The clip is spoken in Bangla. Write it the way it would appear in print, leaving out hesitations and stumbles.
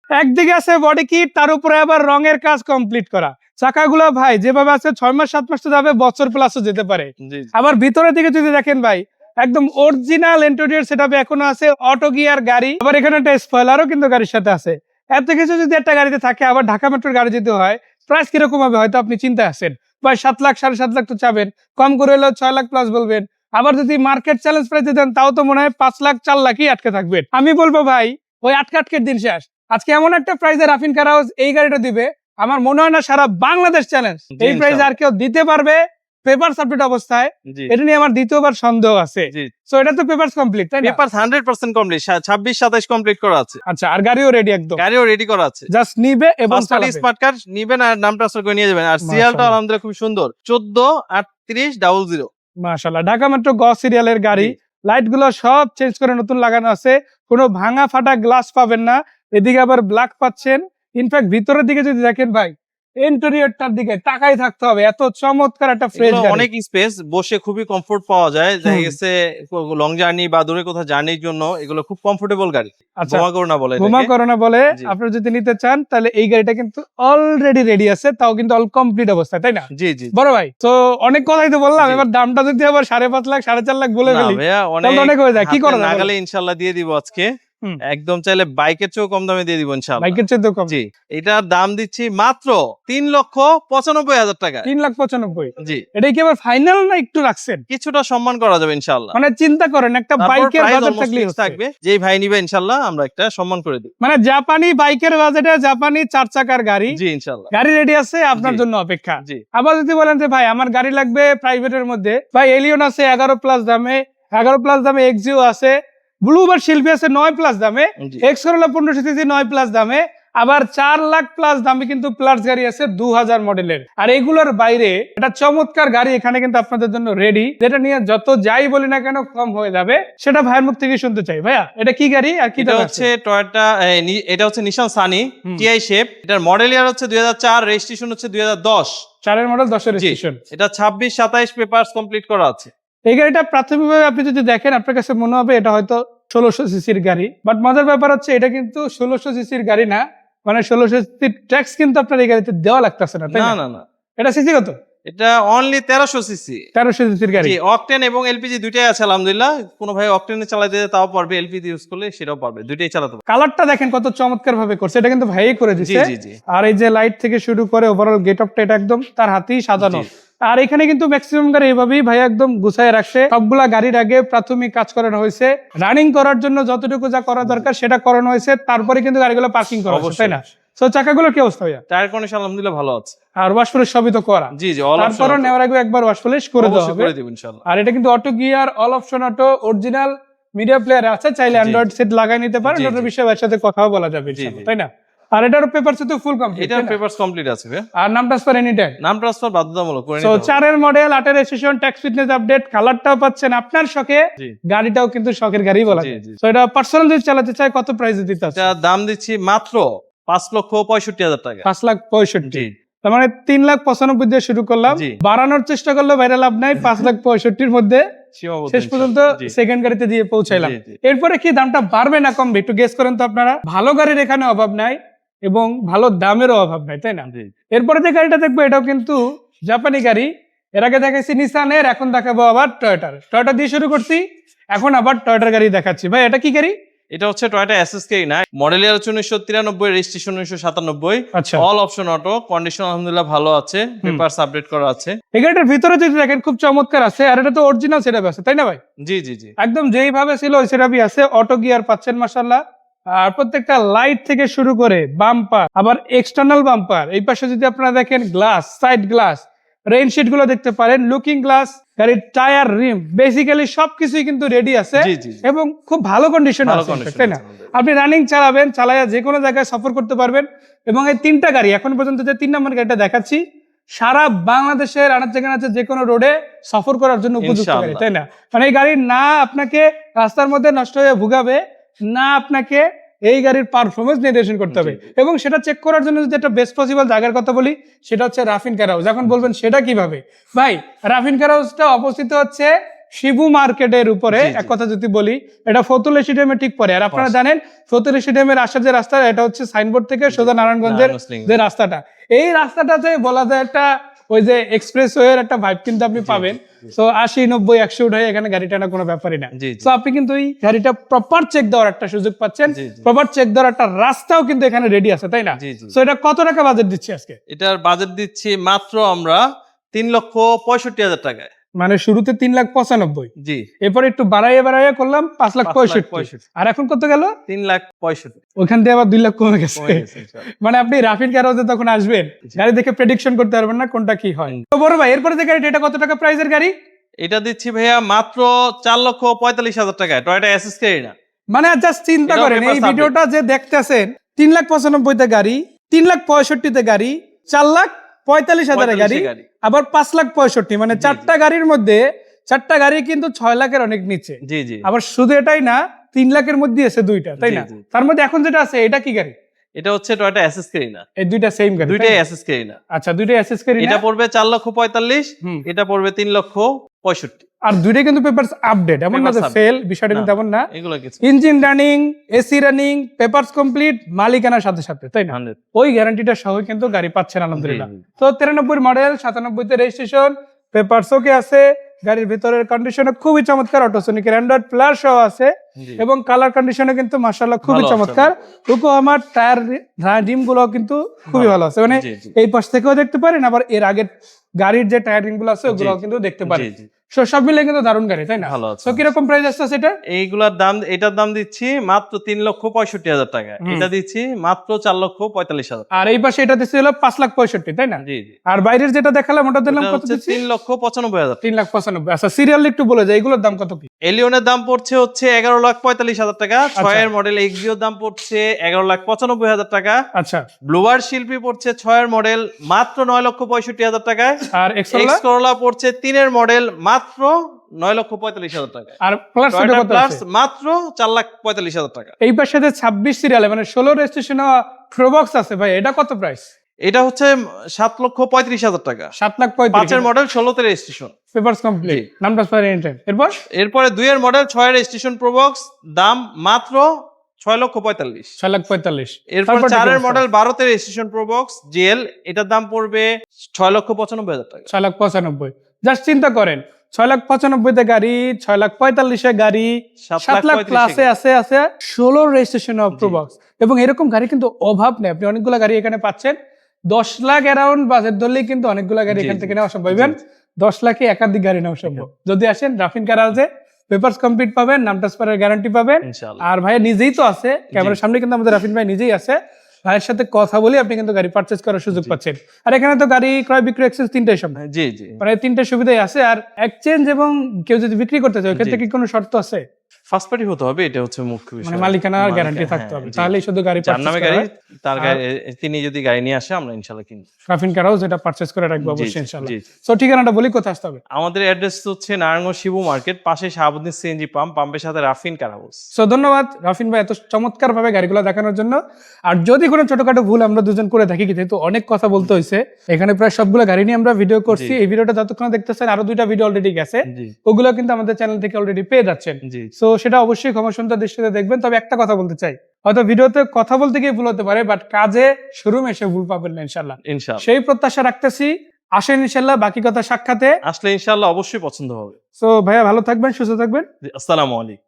একদিকে আছে বডি কিট, তার উপরে আবার রঙের কাজ কমপ্লিট করা। চাকাগুলো ভাই যেভাবে আছে 6 মাস 7 মাস তো যাবে, বছর প্লাসও যেতে পারে। আবার ভিতরের দিকে যদি দেখেন ভাই, একদম অরিজিনাল ইন্টেরিয়র সেটআপে এখনো আছে অটো গিয়ার গাড়ি। আবার এখানে একটা স্পয়লারও কিন্তু গাড়ির সাথে আছে। এত কিছু যদি একটা গাড়িতে থাকে, আবার ঢাকা মেট্রোর গাড়ি যদি হয়, প্রাইস কিরকম হবে হয়তো আপনি চিন্তায় আছেন ভাই। 7 লাখ 7.5 লাখ তো চাবেন, কম করে হলেও 6 লাখ প্লাস বলবেন। আবার যদি মার্কেট চ্যালেঞ্জ প্রাইসে দেন, তাও তো মনে হয় 5 লাখ 4 লাখই আটকে থাকবেন। আমি বলবো ভাই, ওই আটকের দিন শেষ। আজকে এমন একটা প্রাইজে রাফিন কার হাউস এই গাড়িটা দিবে, আমার মনে হয় না সারা বাংলাদেশ চ্যালেঞ্জ এই প্রাইজে আর কেউ দিতে পারবে পেপারস আপডেট অবস্থায়। এটা নিয়ে আমার দ্বিতীয়বার সন্দেহ আছে। সো এটা তো পেপারস কমপ্লিট, তাই না? পেপারস 100% কমপ্লিট, 26 27 কমপ্লিট করা আছে। আচ্ছা, আর গাড়িও রেডি, একদম গাড়িও রেডি করা আছে। জাস্ট নিবে এবং চালাবে। স্মার্ট কার্ড নিবেন আর নাম ট্রান্সফার করে নিয়ে যাবেন। আর সিরিয়ালটা আলহামদুলিল্লাহ খুব সুন্দর, 143800। মাশাআল্লাহ, ঢাকা মেট্রো গ সিরিয়ালের গাড়ি। লাইট গুলো সব চেঞ্জ করে নতুন লাগানো আছে, কোনো ভাঙা ফাটা গ্লাস পাবেন না। এদিকে আবার ব্ল্যাক পাচ্ছেন। ইনফ্যাক্ট ভিতরের দিকে যদি দেখেন ভাই, ইন্টেরিয়রটার দিকে তাকাই থাকতে হবে, এত চমৎকার একটা ফ্রেশ গাড়ি। অনেক স্পেস, বসে খুবই কমফোর্ট পাওয়া যায়। দেখা গেছে লং জার্নি বা দূরে কোথাও জার্নির জন্য এগুলো খুব কমফোর্টেবল গাড়ি। ঘুমা করোনা বলে আপনি যদি নিতে চান, তাহলে এই গাড়িটা কিন্তু অলরেডি রেডি আছে, তাও কিন্তু অল কমপ্লিট অবস্থায়, তাই না? জি জি বড় ভাই। তো অনেক কথাই তো বললাম, এবার দামটা যদি আবার 5.5 লাখ 4.5 লাখ বলে ফেলি, অনেক হয়ে যায়। কি করা যায়? নাগালে ইনশাআল্লাহ দিয়ে দিব আজকে। একদম চাইলে বাইকের চেয়েও কম দামে দিয়ে দিব ইনশাআল্লাহ। বাইকের চেয়ে তো কম? জি। এটার দাম দিচ্ছি মাত্র 3,95,000 টাকা। 3,95,000? জি। এটা কি আবার ফাইনাল না একটু রাখছেন? কিছুটা সম্মান করা যাবে ইনশাআল্লাহ। মানে চিন্তা করেন, একটা বাইকের বাজেট থাকবে, যেই ভাই নিবে ইনশাআল্লাহ আমরা একটা সম্মান করে দিই। মানে জাপানি বাইকের বাজেটে জাপানি 4 চাকার গাড়ি। জি ইনশাআল্লাহ। গাড়ি রেডি আছে, আপনার জন্য অপেক্ষা। আবার যদি বলেন যে ভাই আমার গাড়ি লাগবে প্রাইভেটের মধ্যে, ভাই এলিয়ন আছে 11 প্লাস দামে, 11 প্লাস দামে এক্সিও আছে, ব্লুবার শিল্পী আছে 9 প্লাস দামে, এক্স করোলা 1500 সিসি 9 প্লাস দামে, আবার 4 লাখ প্লাস দামে কিন্তু প্লাস গাড়ি আছে 2000 মডেলের। আর এগুলোর বাইরে একটা চমৎকার গাড়ি এখানে কিন্তু আপনাদের জন্য রেডি, যেটা নিয়ে যত যাই বলি না কেন কম হয়ে যাবে। সেটা ভাইয়ের মুখ থেকে শুনতে চাই। ভাইয়া এটা কি গাড়ি আর কি? এটা হচ্ছে টয়োটা, এটা হচ্ছে নিশান সানি টিআই শেপ। এটার মডেল ইয়ার হচ্ছে 2004, রেজিস্ট্রেশন হচ্ছে 2010। 4 এর মডেল, 10 এর রেজিস্ট্রেশন। এটা 26 27 পেপারস কমপ্লিট করা আছে। এই গাড়িটা প্রাথমিকভাবে আপনি যদি দেখেন, আপনার কাছে মনে হবে এটা হয়তো 1600 সিসির গাড়ি, বাট মজার ব্যাপার হচ্ছে এটা কিন্তু 1600 সিসির গাড়ি না। মানে 1600 সিসির ট্যাক্স কিন্তু আপনার এই গাড়িতে দেওয়া লাগতেছে না, তাই না? না না, এটা সিসি কত? এটা অনলি 1300 সিসি। 1300 সিসির গাড়ি। জি, অকটেন এবং এলপিজি দুইটাই আছে আলহামদুলিল্লাহ। কোনো ভাই অকটেনে চালাতে তাও পারবে, এলপিজি ইউজ করলে সেটাও পারবে, দুইটাই চালাতে পারবে। কালারটা দেখেন কত চমৎকার ভাবে করছে, এটা কিন্তু ভাইই করে দিয়েছে। জি জি। আর এই যে লাইট থেকে শুরু করে ওভারঅল গেটআপটা এটা একদম তার হাতেই সাজানো। আর এখানে কিন্তু ম্যাক্সিমাম গাড়ি এইভাবেই ভাই একদম গুছায় রাখছে। সবগুলা গাড়ির আগে প্রাথমিক কাজ করানো হয়েছে, রানিং করার জন্য যতটুকু যা করা দরকার সেটা করানো হয়েছে, তারপরে কিন্তু গাড়িগুলো পার্কিং করা হয়েছে, তাই না? সো চাকাগুলোর কি অবস্থা ভাইয়া? টায়ার কন্ডিশন আলহামদুলিল্লাহ ভালো আছে। আর ওয়াশ পলিশ সবই তো করা? জি জি। তারপরে নেওয়ার আগে একবার ওয়াশ পলিশ করে দেওয়া হবে। ইনশাআল্লাহ। আর এটা কিন্তু auto gear, all option auto, original media player আছে, চাইলে অ্যান্ড্রয়েড সেট লাগাই নিতে পারেন। ওটার বিষয়ে এর সাথে কথাও বলা যাবে ইনশাআল্লাহ, তাই না? আর এটার পেপারস তো ফুল কমপ্লিট? এটার পেপারস কমপ্লিট আছে ভাই। আর নাম ট্রান্সফার এনি টাইম? নাম ট্রান্সফার বাধ্যতামূলক করে নিতে সো হবে। 4 এর মডেল, 8 এর রেজিস্ট্রেশন, ট্যাক্স ফিটনেস আপডেট, কালারটাও পাচ্ছেন আপনার শখে, গাড়িটাও কিন্তু শখের গাড়ি বলা যায়। সো এটা পার্সোনাল যদি চালাতে চাই কত প্রাইসে দিতে আছে? এটা দাম দিচ্ছি মাত্র 5,65,000 টাকা। 5,65,000। তার মানে 3,95,000 দিয়ে শুরু করলাম, বাড়ানোর চেষ্টা করলে বাইরে লাভ নাই। 5,65,000 মধ্যে শেষ পর্যন্ত সেকেন্ড গাড়িতে দিয়ে পৌঁছাইলাম। এরপরে কি দামটা বাড়বে না কমবে একটু গেস করেন তো আপনারা। ভালো গাড়ির এখানে অভাব নাই এবং ভালো দামেরও অভাব নাই, তাই না? এরপরে যে গাড়িটা দেখবো এটাও কিন্তু জাপানি গাড়ি। এর আগে দেখাচ্ছি নিসানের, এখন দেখাবো আবার টয়োটার। টয়োটা দিয়ে শুরু করছি, এখন আবার টয়োটার গাড়ি দেখাচ্ছি। ভাই এটা কি গাড়ি? এটা হচ্ছে টয়োটা এসএসকে 9, মডেল ইয়ার 1993, রেজিস্ট্রেশন 1997। আচ্ছা। অল অপশন অটো, কন্ডিশন আলহামদুলিল্লাহ ভালো আছে, পেপারস আপডেট করা আছে। এই গাড়িটার ভিতরে যদি দেখেন খুব চমৎকার আছে। আর এটা তো অরিজিনাল সেটআপ আছে, তাই না ভাই? জি জি জি। একদম যেইভাবে ছিল ওই সেটআপই আছে। অটো গিয়ার পাচ্ছেন মাশাআল্লাহ। আর প্রত্যেকটা লাইট থেকে শুরু করে বাম্পার, আবার এক্সটার্নাল বাম্পার, এই পাশে যদি আপনারা দেখেন glass, side glass, rain sheet গুলো দেখতে পারেন, লুকিং গ্লাস, গাড়ির টায়ার, রিম, বেসিক্যালি সবকিছুই কিন্তু রেডি আছে এবং খুব ভালো কন্ডিশন আছে, তাই না? আপনি রানিং চালাবেন, চালায়া যে কোনো জায়গায় সফর করতে পারবেন। এবং এই 3টা গাড়ি এখন পর্যন্ত যে 3 নম্বর গাড়িটা দেখাচ্ছি, সারা বাংলাদেশের আনাচে যে কোনো রোডে সফর করার জন্য উপযুক্ত গাড়ি, তাই না? মানে এই গাড়ি না আপনাকে রাস্তার মধ্যে নষ্ট হয়ে ভুগাবে, না আপনাকে এই গাড়ির পারফরমেন্স নির্দেশন করতে হবে। এবং সেটা চেক করার জন্য যদি একটা বেস্ট পসিবল জায়গার কথা বলি, সেটা হচ্ছে রাফিন কার হাউস। এখন বলবেন সেটা কিভাবে? ভাই রাফিন কার হাউসটা অবস্থিত হচ্ছে শিবু মার্কেটের উপরে এক কথা যদি বলি, এটা ফতুল স্টেডিয়ামে ঠিক পরে। আর আপনারা জানেন ফতুল স্টেডিয়ামের আসার যে রাস্তা, এটা হচ্ছে সাইনবোর্ড থেকে সোজা নারায়ণগঞ্জের যে রাস্তাটা, এই রাস্তাটাতে বলা যায় একটা ওই যে এক্সপ্রেসওয়ে এর একটা ভাইব কিন্তু আপনি পাবেন। তো 80, 90, 100 উঠে এখানে গাড়ি টানা কোনো ব্যাপারই না। তো আপনি কিন্তু এই গাড়িটা প্রপার চেক দেওয়ার একটা সুযোগ পাচ্ছেন, প্রপার চেক দেওয়ার একটা রাস্তাও কিন্তু এখানে রেডি আছে, তাই না? তো এটা কত টাকা বাজেট দিচ্ছি আজকে? এটার বাজেট দিচ্ছি মাত্র আমরা 3,65,000 টাকায়। মানে শুরুতে 3,95,000, জি, এরপরে একটু বাড়াইয়া করলাম 5,65,000, আর এখন কত গেল? 3,65,000। ওখান দিয়ে আবার 2 লাখ কমে গেছে। মানে আপনি রাফিন কারাওতে তখন আসবেন, গাড়ি দেখে প্রেডিকশন করতে পারবেন না কোনটা কি হয়। তো বড় ভাই, এরপরে যে গাড়িটা, এটা কত টাকা প্রাইসের গাড়ি? এটা দিচ্ছি ভাইয়া মাত্র 4,45,000 টাকায়, টয়োটা এসএস ক্যারিনা। মানে জাস্ট চিন্তা করেন, এই ভিডিওটা যে দেখতেছেন 3,95,000 গাড়ি, 3,65,000 গাড়ি, 4,45,000 গাড়ি, আবার 5,65,000, মানে 4টা গাড়ির মধ্যে 4টা গাড়ি কিন্তু 6 লাখের অনেক নিচে। জি জি। আবার শুধু এটাই না, 3 লাখের মধ্যে আছে দুইটা, তাই না? তার মধ্যে এখন যেটা আছে এটা কি গাড়ি? এটা হচ্ছে টয়োটা এসএস ক্যারিনা। এই দুইটা সেম গাড়ি, দুইটাই এসএস ক্যারিনা। আচ্ছা, দুইটাই এসএস ক্যারিনা। এটা পড়বে 4,45,000, এটা পড়বে 3,65,000। আর দুইটাই কিন্তু পেপারস আপডেট, এমন না যে ফেল, বিষয়টা কিন্তু এমন না। এগুলো কিছু engine running, AC running, papers complete, মালিকানার সাথে সাথে, তাই না? ওই গ্যারান্টিটা সহ কিন্তু গাড়ি পাচ্ছেন আলহামদুলিল্লাহ। তো 93 মডেল, 97 তে রেজিস্ট্রেশন, পেপারস ওকে আছে, গাড়ির ভিতরের কন্ডিশনে খুবই চমৎকার, অটোসোনিকের অ্যান্ড্রয়েড প্লাস সহ আছে, এবং কালার কন্ডিশনে কিন্তু মাশাআল্লাহ খুবই চমৎকার। ওকো আমার টায়ার রিম গুলো কিন্তু খুবই ভালো আছে, মানে এই পাশ থেকেও দেখতে পারেন, আবার এর আগের গাড়ির যে টায়ার রিম গুলো আছে ওগুলো কিন্তু দেখতে পারেন। সব মিলে কিন্তু দারুণ গাড়ি, তাই না? তো কিরকম প্রাইস আসছে সেটা? এইগুলার দাম, এটার দাম দিচ্ছি মাত্র 3,65,000 টাকা, এটা দিচ্ছি মাত্র 4,45,000। আর এই পাশে এটা দিচ্ছি হলো 5,65,000, তাই না? জি জি। আর বাইরের যেটা দেখালাম ওটা দিলাম কত দিচ্ছি? 3,95,000। 3,95,000। আচ্ছা, সিরিয়াল একটু বলে যায় এগুলোর দাম কত কি? এলিয়নের দাম পড়ছে হচ্ছে 11,45,000 টাকা, 6 এর মডেল এক্সিওর দাম পড়ছে 11,95,000 টাকা। আচ্ছা, ব্লুয়ার শিল্পী পড়ছে 6 এর মডেল মাত্র 9,65,000 টাকায়। আর এক্স করলা পড়ছে 3 এর মডেল মাত্র 9,45,000 টাকা। আর প্লাস মাত্র 4,45,000 টাকা। এই পাশে যে 26 সিরিয়ালে মানে 16 রেজিস্ট্রেশন প্রোবক্স আছে ভাই, এটা কত প্রাইস? এটা হচ্ছে 7,35,000 টাকা। 7,35,000, 5 এর মডেল, 16 তে রেজিস্ট্রেশন, পেপারস কমপ্লিট, নাম ট্রান্সফার এনি টাইম। এরপরে 2 এর মডেল, 6 এর রেজিস্ট্রেশন প্রোবক্স, দাম মাত্র 6,45,000। 6,45,000। এরপর 4 এর মডেল, 12 তে রেজিস্ট্রেশন প্রোবক্স জিএল, এটার দাম পড়বে 6,95,000 টাকা। 6,95,000। জাস্ট চিন্তা করেন, 6,95,000 গাড়ি, 6,45,000 গাড়ি, 7 লাখ প্লাসে আছে 16 রেজিস্ট্রেশন অফ প্রোবক্স, এবং এরকম গাড়ি কিন্তু অভাব নেই। আপনি অনেকগুলো গাড়ি এখানে পাচ্ছেন। 10 লাখ অ্যারাউন্ড বাজেট ধরলেই কিন্তু অনেকগুলো গাড়ি এখান থেকে নেওয়া সম্ভব। 10 লাখে একাধিক গাড়ি নেওয়া সম্ভব। যদি আসেন রাফিন কার হাউসে, পেপারস কমপ্লিট পাবেন, নাম ট্রান্সফারের গ্যারান্টি পাবেন। আর ভাই নিজেই তো আছে ক্যামেরার সামনে, কিন্তু আমাদের রাফিন ভাই নিজেই আছে, ভাইয়ের সাথে কথা বলে আপনি কিন্তু গাড়ি পারচেজ করার সুযোগ পাচ্ছেন। আর এখানে তো গাড়ি ক্রয় বিক্রয় এক্সচেঞ্জ তিনটাই সম্ভব। জি জি, মানে তিনটা সুবিধাই আছে। আর এক্সচেঞ্জ এবং কেউ যদি বিক্রি করতে চায়, ক্ষেত্রে কি কোনো শর্ত আছে? ফার্স্ট পার্টি হতে হবে, এটা হচ্ছে মুখ্য বিষয়। মানে মালিকানার গ্যারান্টি থাকতে হবে, তাহলেই শুধু গাড়ি পারচেজ নামে গাড়ি, তার গাড়ি, তিনি যদি গাড়ি নিয়ে আসে আমরা ইনশাআল্লাহ কিনব। রাফিন কার হাউস এটা পারচেজ করে রাখবো অবশ্যই ইনশাআল্লাহ। সো ঠিকানাটা বলি, কোথায় আসতে হবে? আমাদের অ্যাড্রেস হচ্ছে নারায়ণগঞ্জ শিবু মার্কেট, পাশে শাহাবুদ্দিন সিএনজি পাম্প, পাম্পের সাথে রাফিন কার হাউস। সো ধন্যবাদ রাফিন ভাই এত চমৎকার ভাবে গাড়িগুলো দেখানোর জন্য। আর যদি কোনো ছোটখাটো ভুল আমরা দুজন করে থাকি, কিন্তু অনেক কথা বলতে হয়েছে, এখানে প্রায় সবগুলো গাড়ি নিয়ে আমরা ভিডিও করছি। এই ভিডিওটা যতক্ষণ দেখতেছেন, আরো 2টা ভিডিও অলরেডি গেছে, ওগুলো কিন্তু আমাদের চ্যানেল থেকে অলরেডি পেয়ে যাচ্ছেন। সো সেটা অবশ্যই ক্ষমাসুন্দর দৃষ্টিতে দেখবেন। তবে একটা কথা বলতে চাই, হয়তো ভিডিওতে কথা বলতে গিয়ে ভুল হতে পারে, বাট কাজে শোরুমে এসে ভুল পাবেন না ইনশাআল্লাহ। সেই প্রত্যাশা রাখতেছি। আসেন ইনশাআল্লাহ, বাকি কথা সাক্ষাতে আসলে ইনশাআল্লাহ অবশ্যই পছন্দ হবে। সো ভাইয়া ভালো থাকবেন, সুস্থ থাকবেন। আসসালামু আলাইকুম।